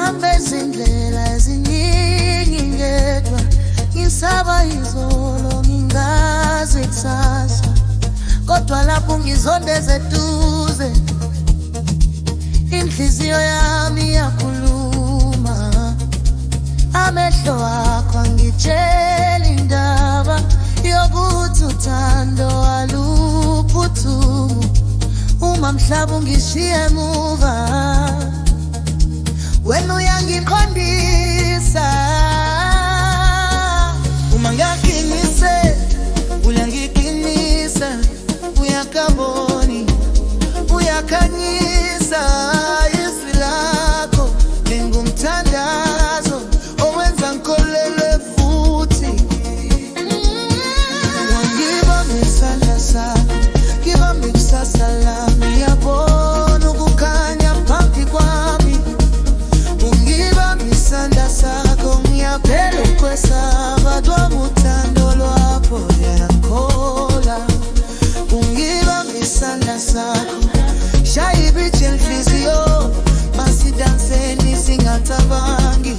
ngihambe izindlela eziningi ngedwa, ngisaba izolo ngingazi kusasa, kodwa lapho ngizondeze eduze inhliziyo yami iyakhuluma. Amehlo akho angitshela indaba yokuthi uthando aluphuthumu. Uma mhlaba ungishiye emuva, wena uyangiqondisa. Uma ngiyaqinisile uyangiqinisa, uyakaboni uyakhanyisa. Izwi lakho lingumthandazo owenza ngikholelwe futhi. Wangibamba isandla sakho, ngibambe ikusasa lami, ngiyabona ukukhanya phambi kwami. Ungibambe isandla sakho, ngiyaphela ukwesaba kwami, uthando lwakho luyangikhola. Ungibambe isandla sakho, shaya ibitshe inhliziyo, masidanseni singacabangi.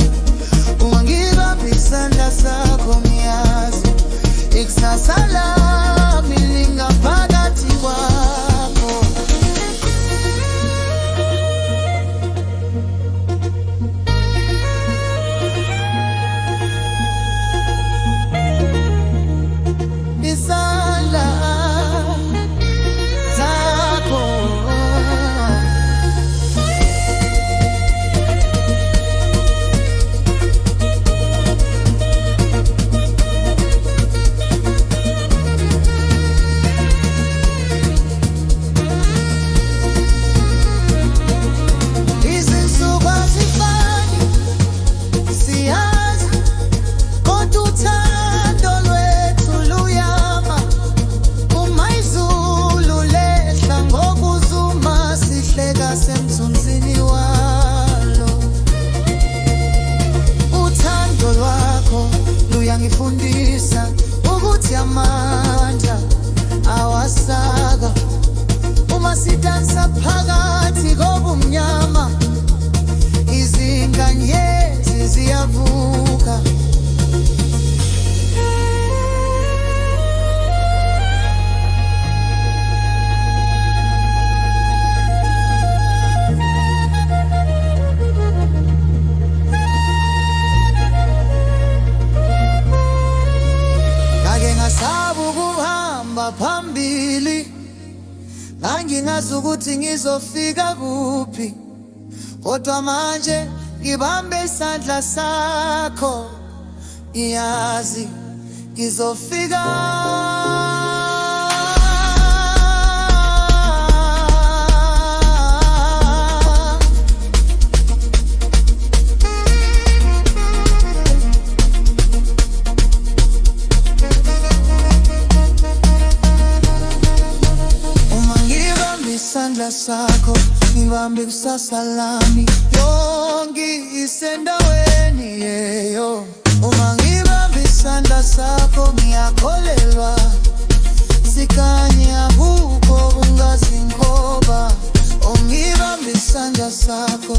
Ungibambe isandla sakho, ngiyazi ikusasa lami lingaphakathi kwakho. Isandla sakho izinsuku azifani, siyazi, kodwa uthando lwethu luyama. Uma izulu lehla ngokuzuma, sihleka semthunzini walo. Uthando lwakho luyangifundisa ukuthi amandla awasaka. Uma sidansa phakathi kobumnyama, izinkanyezi ziyavuka. Ngake ngasaba ukuhamba phambili, ngangingazi ukuthi ngizofika kuphi, kodwa manje ngibambe isandla sakho, ngiyazi ngizofika. Isandla sakho, ngibambe ikusasa lami, yonke isendaweni yeyo. Uma ngibambe isandla sakho, ngiyakholelwa, sikhanya kukho ungazinkoba. Ungibambe isandla sakho,